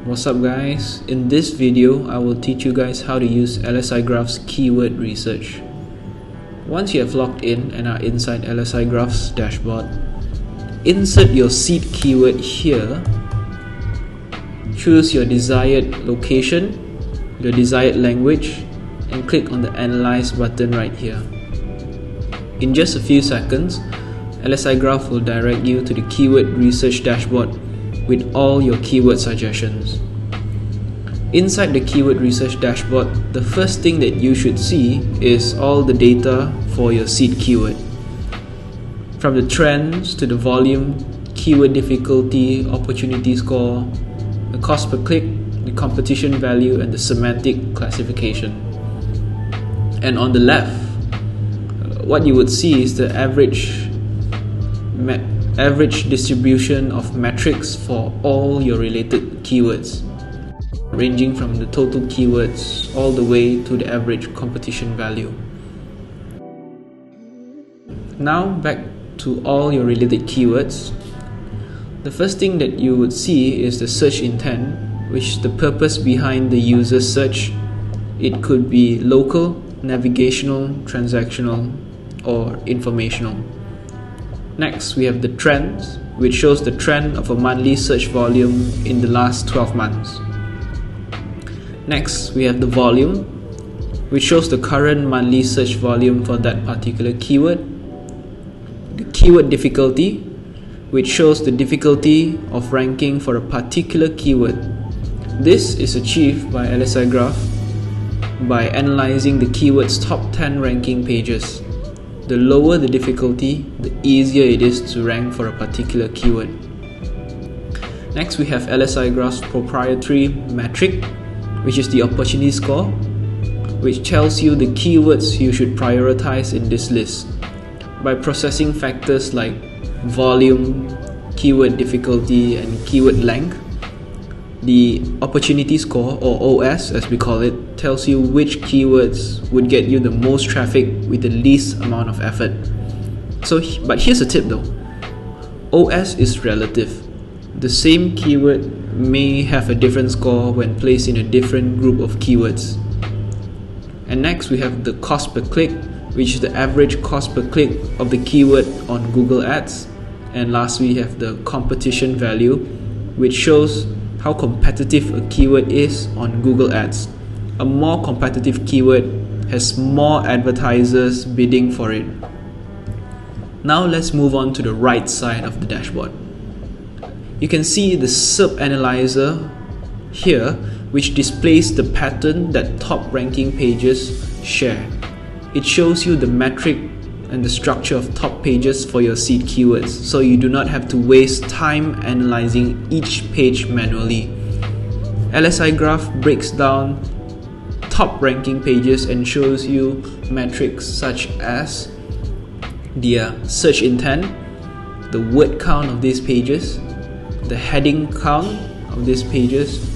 What's up guys? In this video, I will teach you guys how to use LSIGraph's keyword research. Once you have logged in and are inside LSIGraph's dashboard, insert your seed keyword here, choose your desired location, your desired language, and click on the Analyze button right here. In just a few seconds, LSIGraph will direct you to the keyword research dashboard with all your keyword suggestions. Inside the keyword research dashboard, the first thing that you should see is all the data for your seed keyword. From the trends to the volume, keyword difficulty, opportunity score, the cost per click, the competition value, and the semantic classification. And on the left, what you would see is the average distribution of metrics for all your related keywords, ranging from the total keywords all the way to the average competition value. Now back to all your related keywords. The first thing that you would see is the search intent, which is the purpose behind the user's search. It could be local, navigational, transactional, or informational. Next, we have the trends, which shows the trend of a monthly search volume in the last 12 months. Next, we have the volume, which shows the current monthly search volume for that particular keyword. The keyword difficulty, which shows the difficulty of ranking for a particular keyword. This is achieved by LSIGraph by analyzing the keyword's top 10 ranking pages. The lower the difficulty, the easier it is to rank for a particular keyword. Next, we have LSIGraph's proprietary metric, which is the opportunity score, which tells you the keywords you should prioritize in this list. By processing factors like volume, keyword difficulty, and keyword length, the opportunity score, or OS as we call it, tells you which keywords would get you the most traffic with the least amount of effort. But here's a tip though. OS is relative. The same keyword may have a different score when placed in a different group of keywords. And next we have the cost per click, which is the average cost per click of the keyword on Google Ads. And lastly, we have the competition value, which shows how competitive a keyword is on Google Ads. A more competitive keyword has more advertisers bidding for it. Now let's move on to the right side of the dashboard. You can see the sub-analyzer here, which displays the pattern that top ranking pages share. It shows you the metric and the structure of top pages for your seed keywords, so you do not have to waste time analyzing each page manually. LSIGraph breaks down top ranking pages and shows you metrics such as the search intent, the word count of these pages, the heading count of these pages,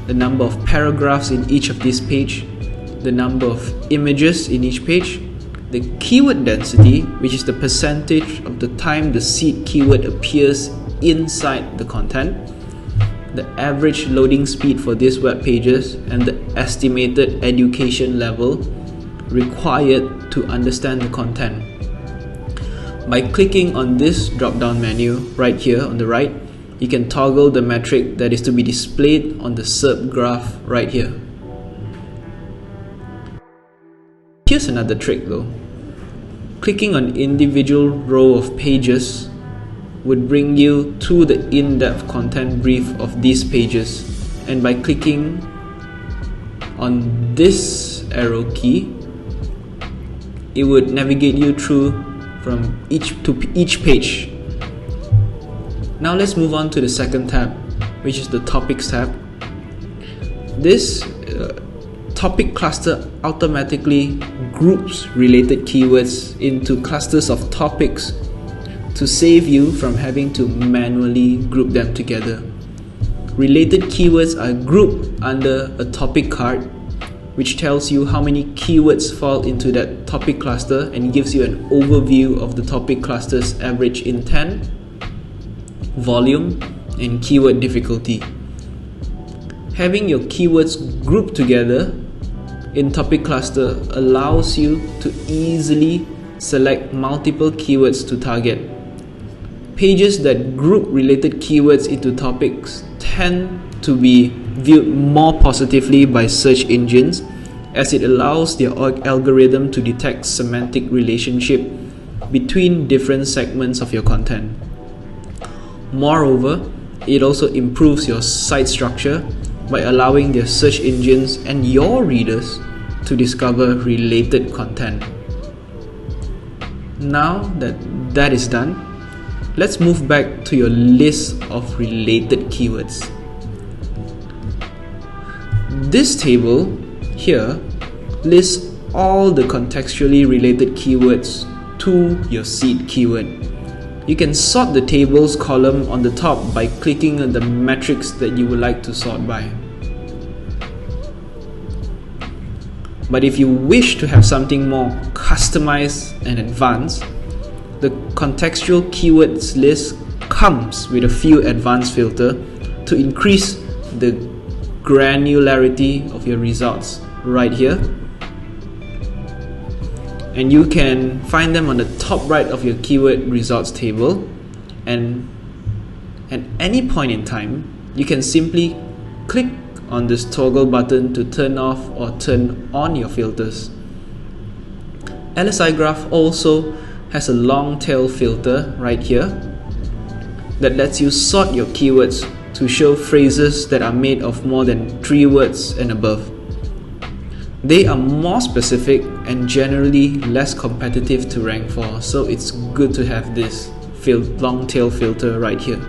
the number of paragraphs in each of these pages, the number of images in each page, the keyword density, which is the percentage of the time the seed keyword appears inside the content, the average loading speed for these web pages, and the estimated education level required to understand the content. By clicking on this drop-down menu right here on the right, you can toggle the metric that is to be displayed on the sub-graph right here. Here's another trick though. Clicking on individual row of pages would bring you to the in-depth content brief of these pages, and by clicking on this arrow key, it would navigate you through from each page. Now let's move on to the second tab, which is the Topics tab. This topic cluster automatically groups related keywords into clusters of topics to save you from having to manually group them together. Related keywords are grouped under a topic card, which tells you how many keywords fall into that topic cluster and gives you an overview of the topic cluster's average intent, volume, and keyword difficulty. Having your keywords grouped together in topic cluster allows you to easily select multiple keywords to target. Pages that group related keywords into topics tend to be viewed more positively by search engines, as it allows their algorithm to detect semantic relationship between different segments of your content. Moreover, it also improves your site structure by allowing their search engines and your readers to discover related content. Now that that is done, let's move back to your list of related keywords. This table here lists all the contextually related keywords to your seed keyword. You can sort the tables column on the top by clicking on the metrics that you would like to sort by. But if you wish to have something more customized and advanced, the contextual keywords list comes with a few advanced filters to increase the granularity of your results right here. And you can find them on the top right of your keyword results table, and at any point in time you can simply click on this toggle button to turn off or turn on your filters. LSIGraph also has a long tail filter right here that lets you sort your keywords to show phrases that are made of more than 3 words and above. They are more specific and generally less competitive to rank for, so it's good to have this long tail filter right here.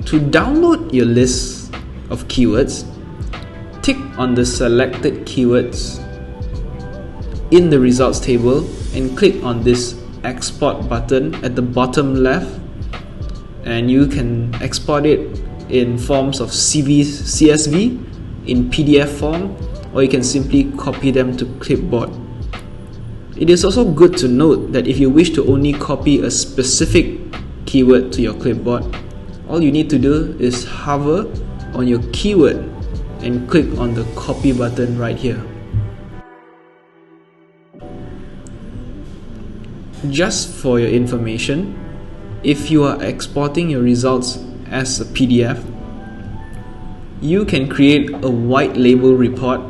To download your list of keywords, tick on the selected keywords in the results table and click on this export button at the bottom left, and you can export it in forms of CSV, in PDF form, or you can simply copy them to clipboard. It is also good to note that if you wish to only copy a specific keyword to your clipboard, all you need to do is hover on your keyword and click on the copy button right here. Just for your information, if you are exporting your results as a PDF, you can create a white label report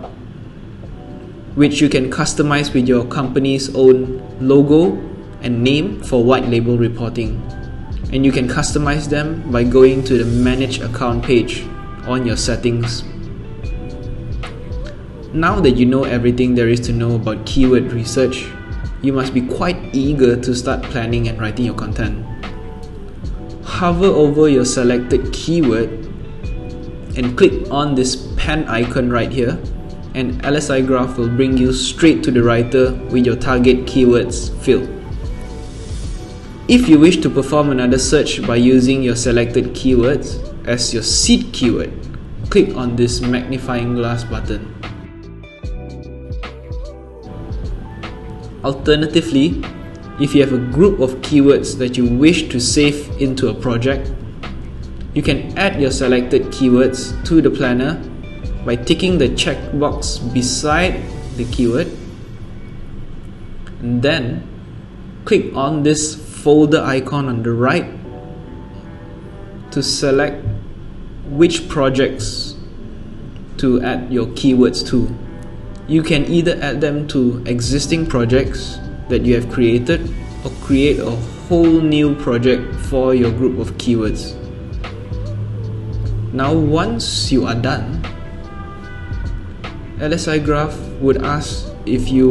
which you can customize with your company's own logo and name for white label reporting. And you can customize them by going to the Manage Account page on your settings. Now that you know everything there is to know about keyword research, you must be quite eager to start planning and writing your content. Hover over your selected keyword and click on this pen icon right here, and LSIGraph will bring you straight to the writer with your target keywords filled. If you wish to perform another search by using your selected keywords as your seed keyword, click on this magnifying glass button. Alternatively, if you have a group of keywords that you wish to save into a project, you can add your selected keywords to the planner by ticking the checkbox beside the keyword, and then click on this folder icon on the right to select which projects to add your keywords to. You can either add them to existing projects that you have created or create a whole new project for your group of keywords. Now once you are done, LSIGraph would ask if you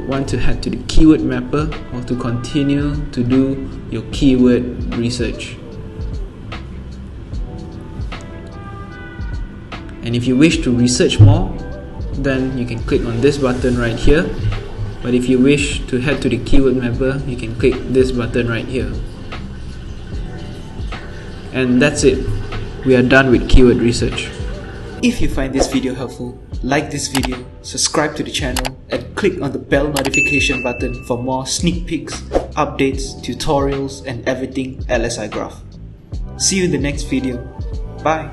want to head to the keyword mapper or to continue to do your keyword research. And if you wish to research more, then you can click on this button right here. But if you wish to head to the keyword mapper, you can click this button right here. And that's it. We are done with keyword research. If you find this video helpful, like this video, subscribe to the channel, and click on the bell notification button for more sneak peeks, updates, tutorials, and everything LSIGraph. See you in the next video. Bye.